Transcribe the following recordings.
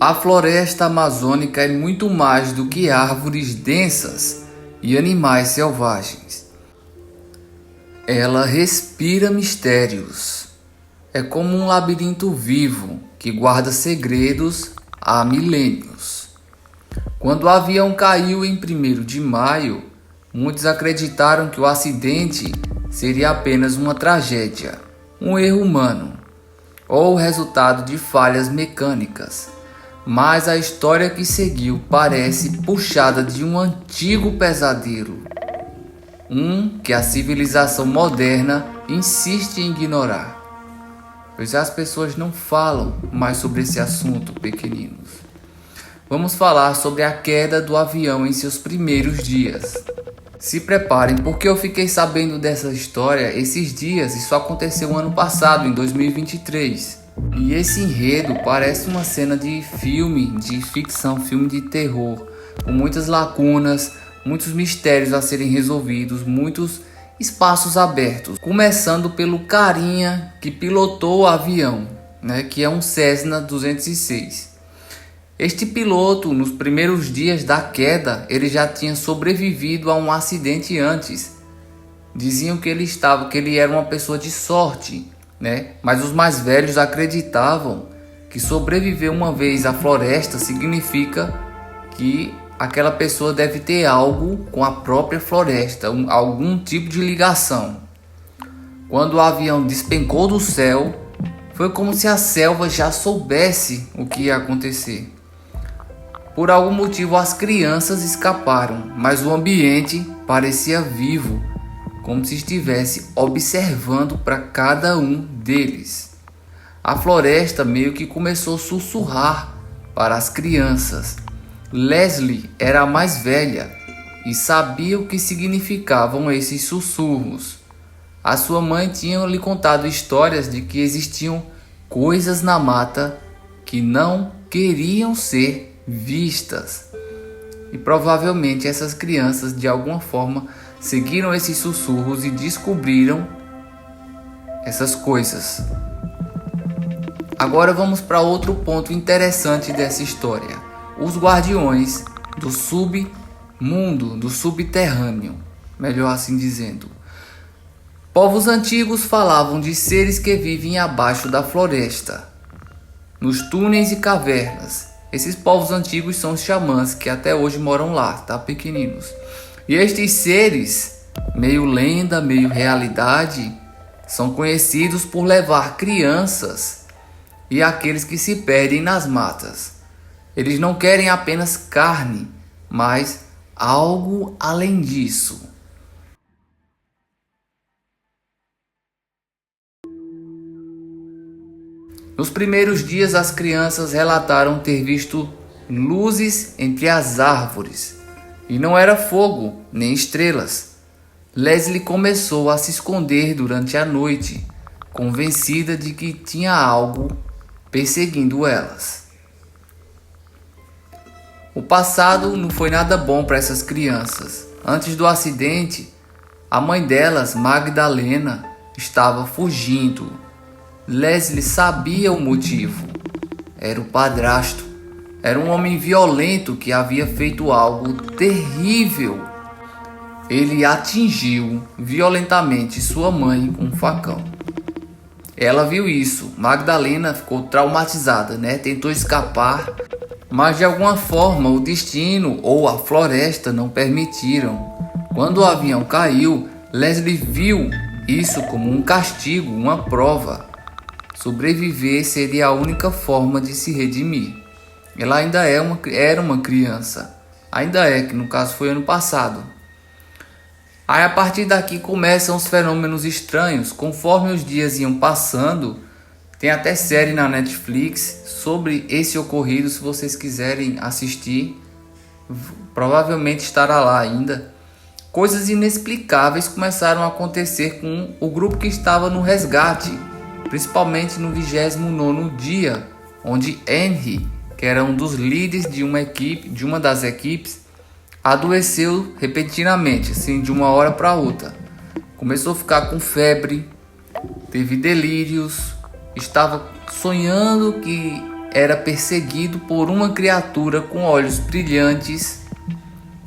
A floresta amazônica é muito mais do que árvores densas e animais selvagens. Ela respira mistérios. É como um labirinto vivo que guarda segredos há milênios. Quando o avião caiu em 1º de maio, muitos acreditaram que o acidente seria apenas uma tragédia, um erro humano, ou o resultado de falhas mecânicas. Mas a história que seguiu parece puxada de um antigo pesadelo, que a civilização moderna insiste em ignorar, pois as pessoas não falam mais sobre esse assunto, pequeninos. Vamos falar sobre a queda do avião em seus primeiros dias. Se preparem, porque eu fiquei sabendo dessa história esses dias. Isso aconteceu ano passado, em 2023. E esse enredo parece uma cena de filme de ficção, filme de terror, com muitas lacunas, muitos mistérios a serem resolvidos, muitos espaços abertos. Começando pelo carinha que pilotou o avião, que é um Cessna 206. Este piloto, nos primeiros dias da queda, ele já tinha sobrevivido a um acidente antes. Diziam que ele era uma pessoa de sorte, mas os mais velhos acreditavam que sobreviver uma vez à floresta significa que aquela pessoa deve ter algo com a própria floresta, algum tipo de ligação. Quando o avião despencou do céu, foi como se a selva já soubesse o que ia acontecer. Por algum motivo as crianças escaparam, mas o ambiente parecia vivo, como se estivesse observando para cada um deles. A floresta meio que começou a sussurrar para as crianças. Leslie era a mais velha e sabia o que significavam esses sussurros. A sua mãe tinha lhe contado histórias de que existiam coisas na mata que não queriam ser vistas. E provavelmente essas crianças de alguma forma seguiram esses sussurros e descobriram essas coisas. Agora vamos para outro ponto interessante dessa história. Os guardiões do submundo, do subterrâneo, melhor assim dizendo. Povos antigos falavam de seres que vivem abaixo da floresta, nos túneis e cavernas. Esses povos antigos são os xamãs que até hoje moram lá, tá, pequeninos? E estes seres, meio lenda, meio realidade, são conhecidos por levar crianças e aqueles que se perdem nas matas. Eles não querem apenas carne, mas algo além disso. Nos primeiros dias, as crianças relataram ter visto luzes entre as árvores. E não era fogo, nem estrelas. Leslie começou a se esconder durante a noite, convencida de que tinha algo perseguindo elas. O passado não foi nada bom para essas crianças. Antes do acidente, a mãe delas, Magdalena, estava fugindo. Leslie sabia o motivo. Era o padrasto. Era um homem violento que havia feito algo terrível. Ele atingiu violentamente sua mãe com um facão. Ela viu isso. Magdalena ficou traumatizada, Tentou escapar, mas de alguma forma o destino ou a floresta não permitiram. Quando o avião caiu, Leslie viu isso como um castigo, uma prova. Sobreviver seria a única forma de se redimir. Ela ainda era uma criança. Ainda é, que no caso foi ano passado. Aí a partir daqui começam os fenômenos estranhos. Conforme os dias iam passando, tem até série na Netflix sobre esse ocorrido. Se vocês quiserem assistir, provavelmente estará lá ainda. Coisas inexplicáveis começaram a acontecer com o grupo que estava no resgate, principalmente no 29º dia, onde Henry, que era um dos líderes de uma das equipes, adoeceu repentinamente, assim, de uma hora para outra. Começou a ficar com febre, teve delírios, estava sonhando que era perseguido por uma criatura com olhos brilhantes,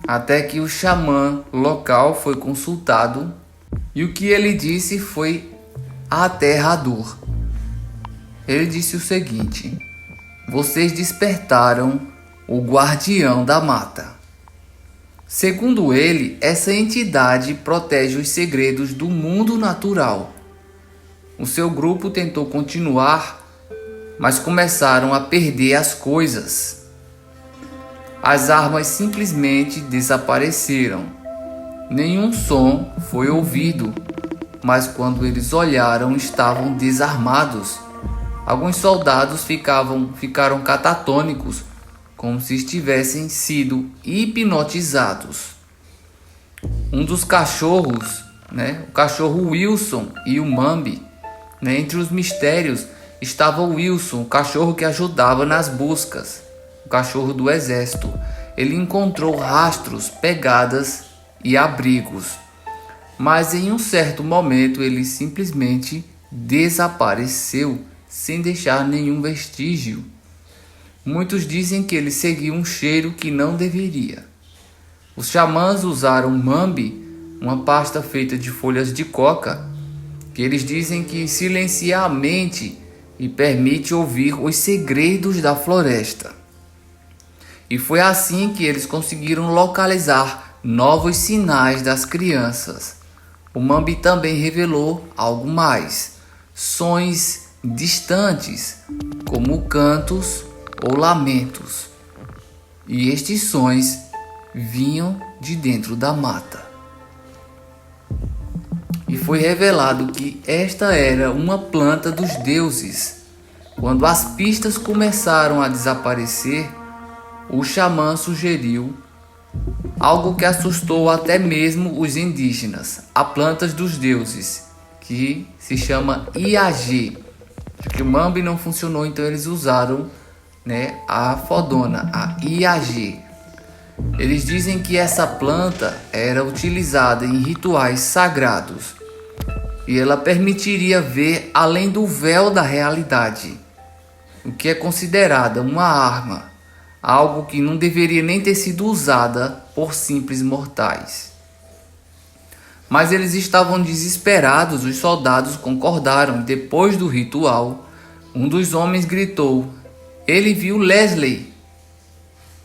até que o xamã local foi consultado e o que ele disse foi aterrador. Ele disse o seguinte: vocês despertaram o guardião da mata. Segundo ele, essa entidade protege os segredos do mundo natural. O seu grupo tentou continuar, mas começaram a perder as coisas. As armas simplesmente desapareceram. Nenhum som foi ouvido, mas quando eles olharam, estavam desarmados. Alguns soldados ficaram catatônicos, como se estivessem sido hipnotizados. Um dos cachorros, o cachorro Wilson e o Mambi, entre os mistérios estava o Wilson, o cachorro que ajudava nas buscas, o cachorro do exército. Ele encontrou rastros, pegadas e abrigos, mas em um certo momento ele simplesmente desapareceu sem deixar nenhum vestígio. Muitos dizem que ele seguiu um cheiro que não deveria. Os xamãs usaram Mambi, uma pasta feita de folhas de coca, que eles dizem que silencia a mente e permite ouvir os segredos da floresta. E foi assim que eles conseguiram localizar novos sinais das crianças. O Mambi também revelou algo mais: sons distantes, como cantos ou lamentos. E estes sons vinham de dentro da mata. E foi revelado que esta era uma planta dos deuses. Quando as pistas começaram a desaparecer, o xamã sugeriu algo que assustou até mesmo os indígenas: a planta dos deuses, que se chama Iagê. Porque o Mambi não funcionou, então eles usaram a fodona, a Iagê. Eles dizem que essa planta era utilizada em rituais sagrados e ela permitiria ver além do véu da realidade, o que é considerada uma arma, algo que não deveria nem ter sido usada por simples mortais. Mas eles estavam desesperados, os soldados concordaram. Depois do ritual, um dos homens gritou: ele viu Leslie.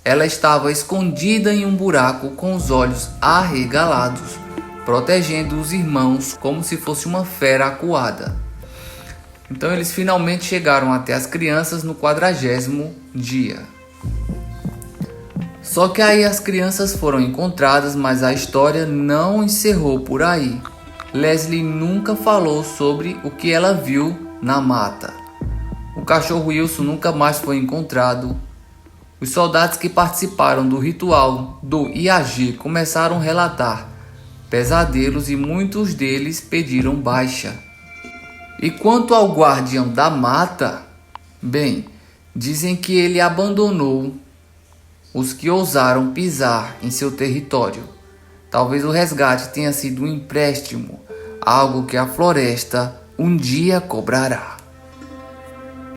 Ela estava escondida em um buraco com os olhos arregalados, protegendo os irmãos como se fosse uma fera acuada. Então eles finalmente chegaram até as crianças no 40º dia. Só que aí as crianças foram encontradas, mas a história não encerrou por aí. Leslie nunca falou sobre o que ela viu na mata. O cachorro Wilson nunca mais foi encontrado. Os soldados que participaram do ritual do Iagê começaram a relatar pesadelos e muitos deles pediram baixa. E quanto ao guardião da mata, dizem que ele abandonou os que ousaram pisar em seu território. Talvez o resgate tenha sido um empréstimo, algo que a floresta um dia cobrará.